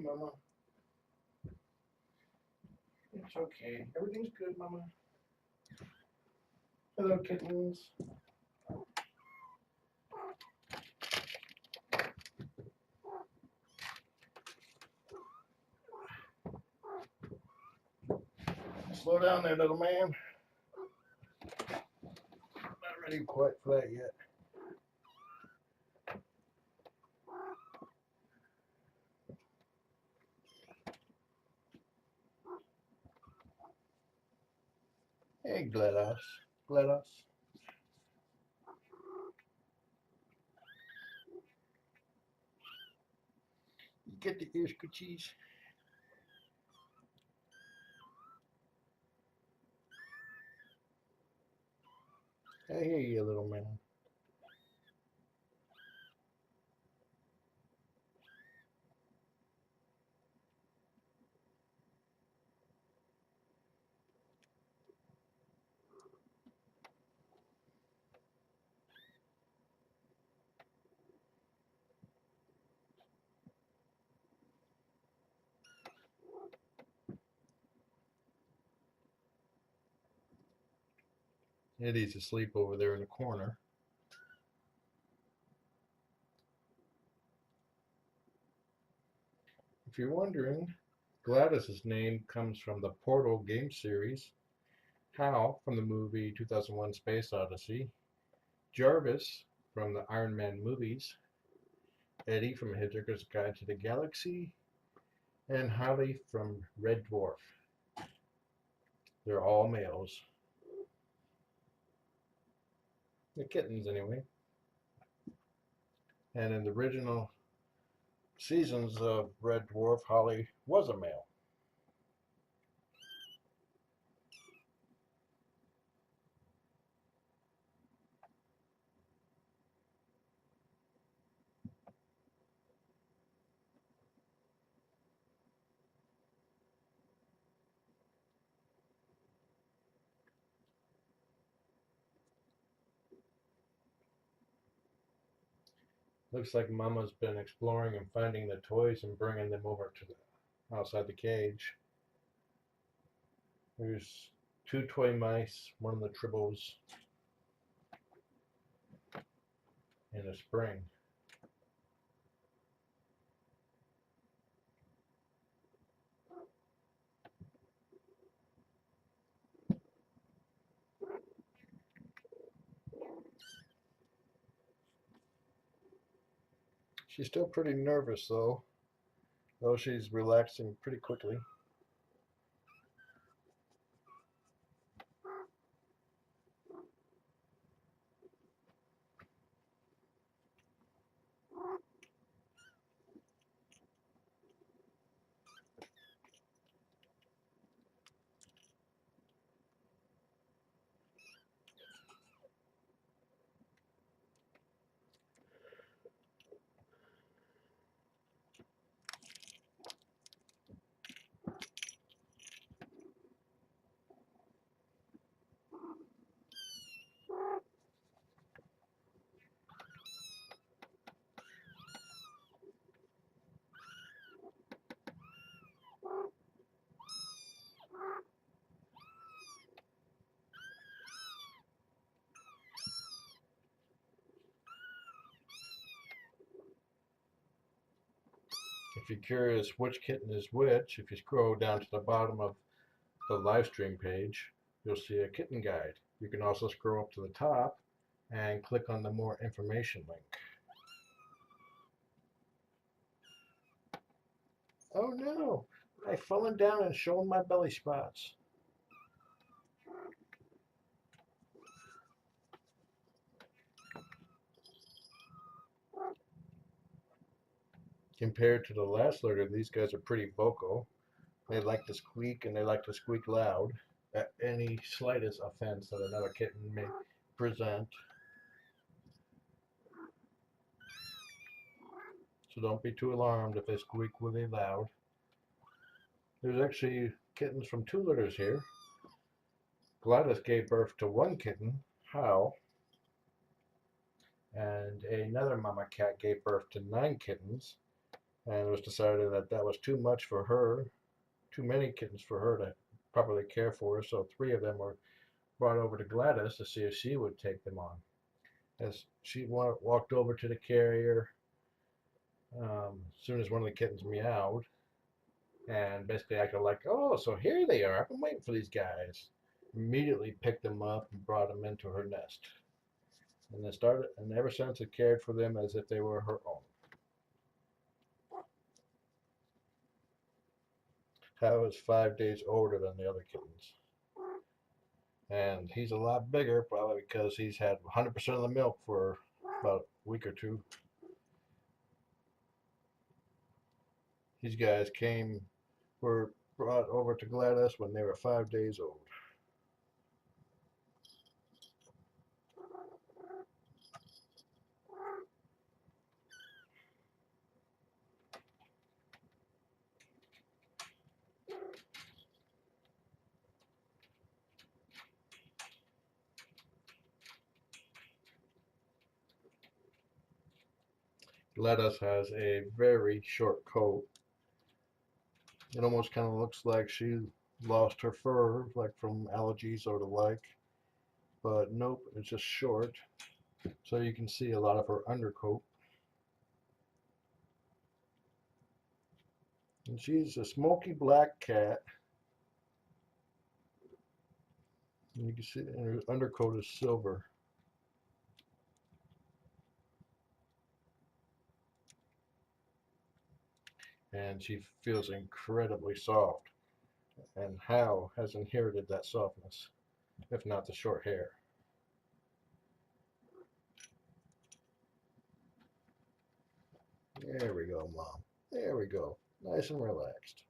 Mama. It's okay. Everything's good, Mama. Hello, kittens. Slow down there, little man. Not ready quite for that yet. Hey, Glados. Glados. You get the ear scratchies. I hear you, little man. Eddie's asleep over there in the corner. If you're wondering, Gladys's name comes from the Portal game series, Hal from the movie 2001 Space Odyssey, Jarvis from the Iron Man movies, Eddie from Hitchhiker's Guide to the Galaxy, and Holly from Red Dwarf. They're all males. The kittens, anyway. And in the original seasons of Red Dwarf, Holly was a male. Looks like Mama's been exploring and finding the toys and bringing them over to the outside the cage. There's two toy mice, one of the tribbles, and a spring. She's still pretty nervous though she's relaxing pretty quickly. If you're curious which kitten is which, if you scroll down to the bottom of the live stream page, you'll see a kitten guide. You can also scroll up to the top and click on the more information link. Oh no, I've fallen down and shown my belly spots. Compared to the last litter, these guys are pretty vocal. They like to squeak and they like to squeak loud at any slightest offense that another kitten may present. So don't be too alarmed if they squeak really loud. There's actually kittens from two litters here. Gladys gave birth to one kitten, Hal, and another mama cat gave birth to 9 kittens, And it was decided that that was too much for her, too many kittens for her to properly care for. So three of them were brought over to Glados to see if she would take them on. As she walked over to the carrier, as soon as one of the kittens meowed and basically acted like, oh, so here they are. I've been waiting for these guys. Immediately picked them up and brought them into her nest. And then started, and ever since had cared for them as if they were her own. Hal is 5 days older than the other kittens. And he's a lot bigger, probably because he's had 100% of the milk for about a week or two. These guys were brought over to Glados when they were 5 days old. Glados has a very short coat. It almost kind of looks like she lost her fur, like from allergies or the like. But nope, it's just short. So you can see a lot of her undercoat. And she's a smoky black cat. And you can see her undercoat is silver. And she feels incredibly soft. And Hal has inherited that softness, if not the short hair. There we go, Mom. There we go. Nice and relaxed.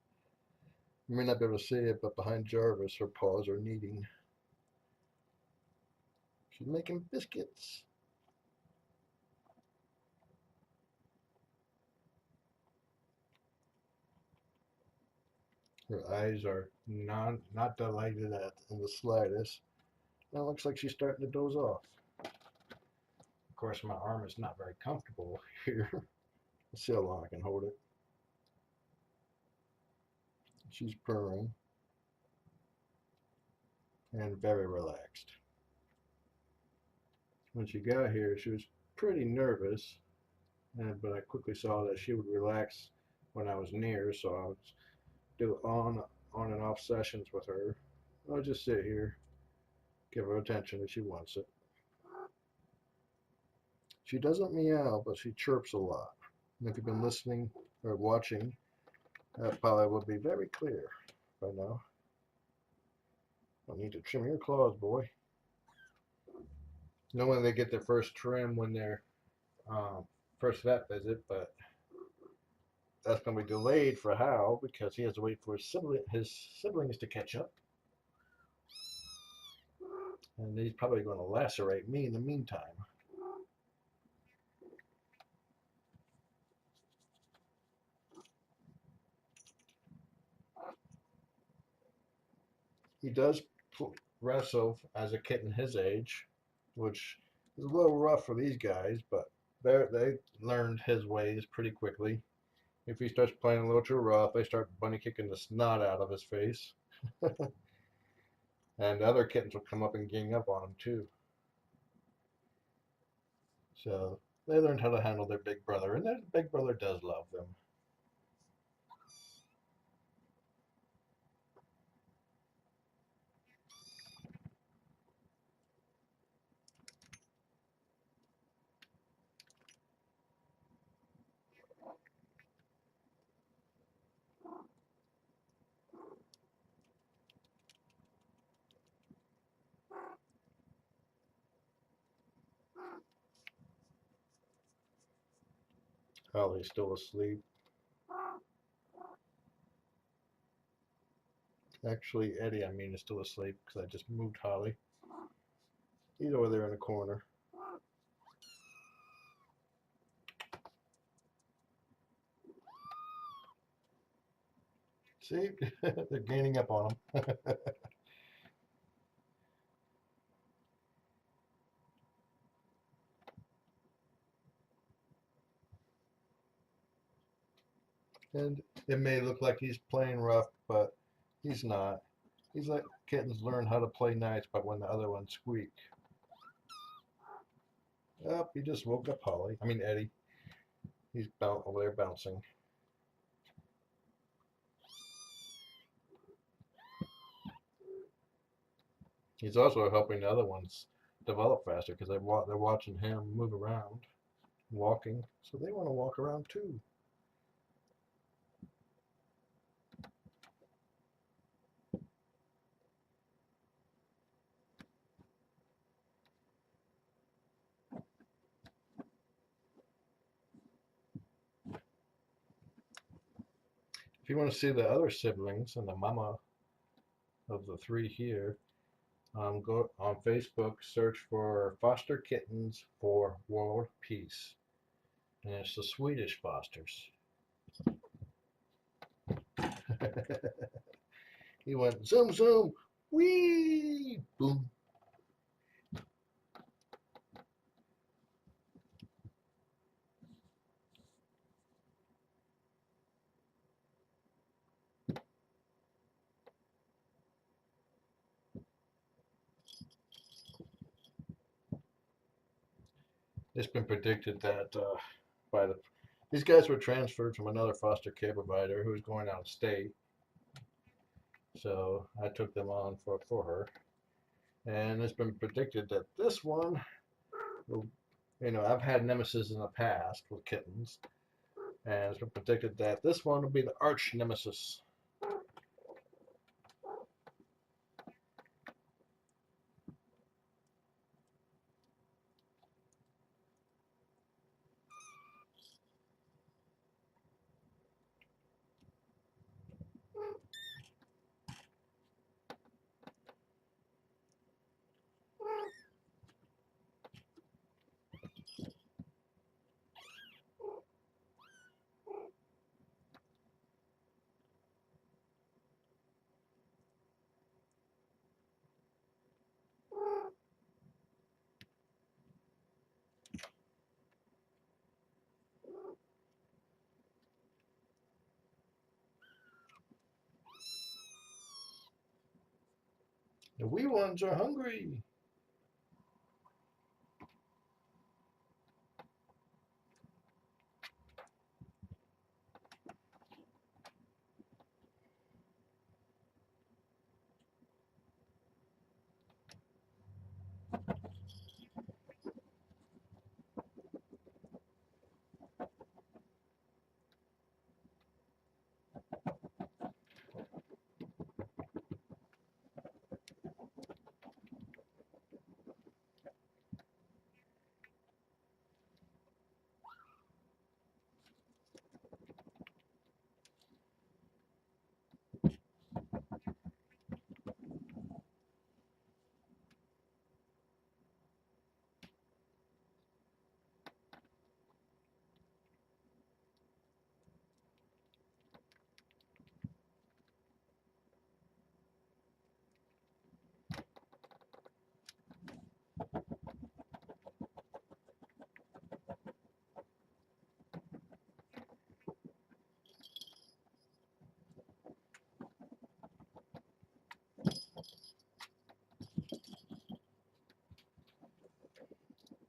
You may not be able to see it, but behind Jarvis, her paws are kneading. She's making biscuits. Her eyes are not delighted at in the slightest. And it looks like she's starting to doze off. Of course, my arm is not very comfortable here. Let's see how long I can hold it. She's purring and very relaxed. When she got here, she was pretty nervous, but I quickly saw that she would relax when I was near, so I would do on and off sessions with her. I'll just sit here, give her attention if she wants it. She doesn't meow, but she chirps a lot. And if you've been listening or watching, that probably will be very clear by now. I need to trim your claws, boy. Normally they get their first trim when they're first vet visit, but that's going to be delayed for Hal because he has to wait for his siblings to catch up. And he's probably going to lacerate me in the meantime. He does wrestle as a kitten his age, which is a little rough for these guys, but they learned his ways pretty quickly. If he starts playing a little too rough, they start bunny kicking the snot out of his face. And the other kittens will come up and gang up on him too. So they learned how to handle their big brother, and their big brother does love them. Holly's still asleep. Actually, Eddie, I mean, is still asleep because I just moved Holly. He's over there in the corner. See, they're gaining up on him. And it may look like he's playing rough, but he's not. He's let kittens learn how to play nice, but when the other ones squeak. Oh, he just woke up Holly. I mean Eddie. He's over there bouncing. He's also helping the other ones develop faster because they're watching him move around, walking, so they want to walk around too. If you want to see the other siblings and the mama of the three here, go on Facebook, search for Foster Kittens for World Peace. And it's the Swedish Fosters. He went zoom, zoom, wee, boom. It's been predicted that by these guys were transferred from another foster care provider who was going out of state. So I took them on for her. And it's been predicted that this one will, I've had nemesis in the past with kittens. And it's been predicted that this one will be the arch nemesis. The wee ones are hungry.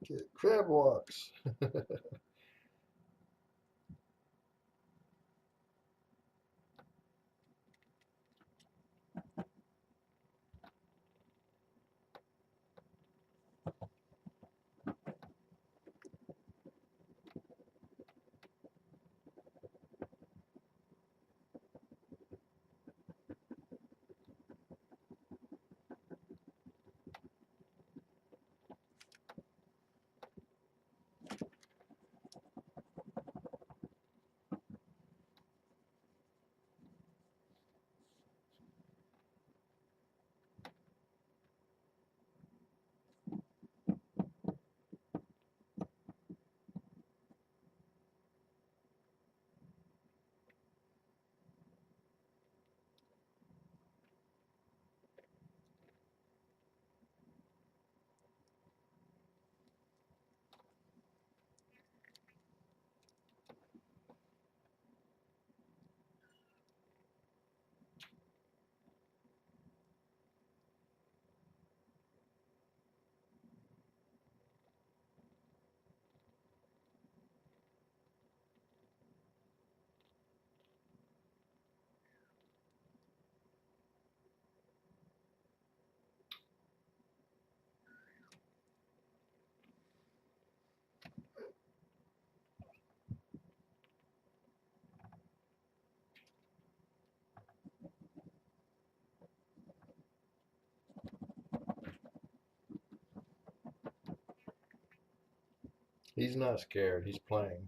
Get crab walks. He's not scared. He's playing.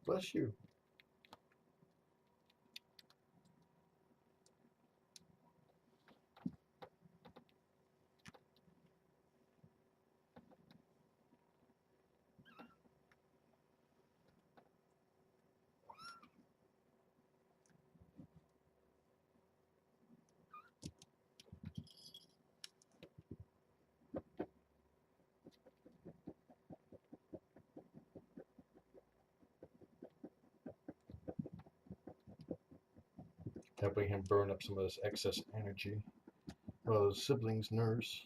Bless you. Helping him burn up some of this excess energy. Well, his siblings nurse.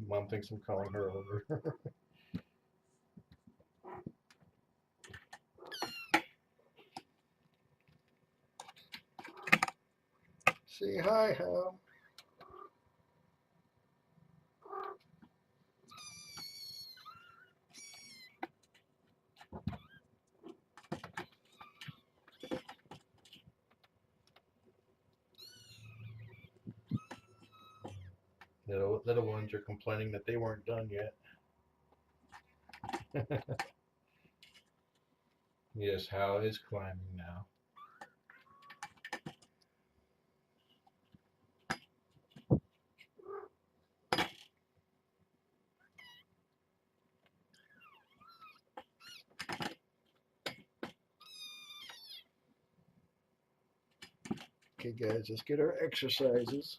Mom thinks I'm calling her over. Say hi, Hal. Little ones are complaining that they weren't done yet. Yes, Hal is climbing now. Okay, guys, let's get our exercises.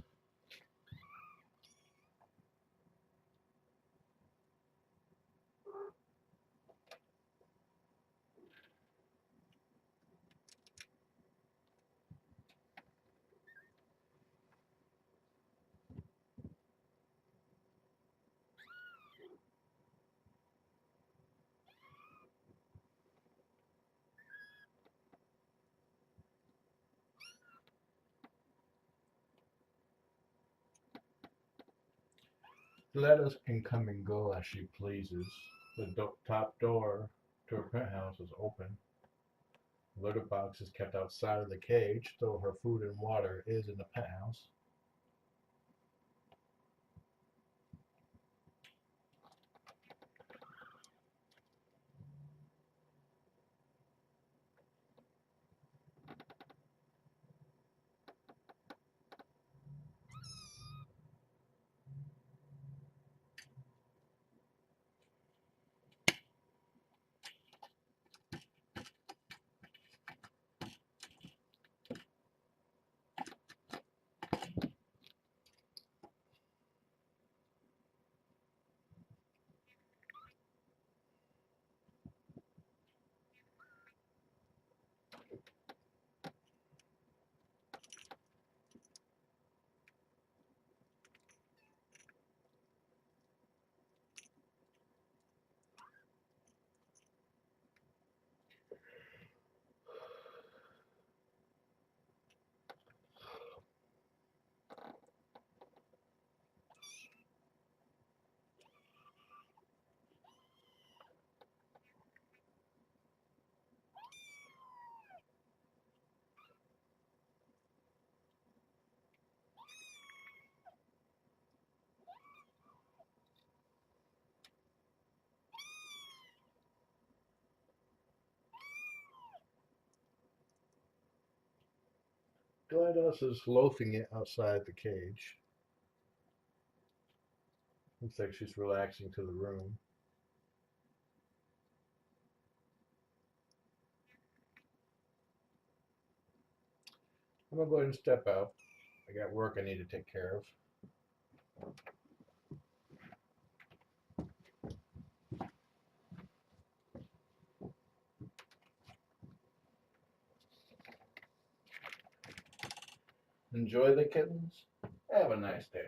Glados can come and go as she pleases. The top door to her penthouse is open. The litter box is kept outside of the cage, though her food and water is in the penthouse. Glados is loafing it outside the cage. Looks like she's relaxing to the room. I'm gonna go ahead and step out. I got work I need to take care of. Enjoy the kittens. Have a nice day.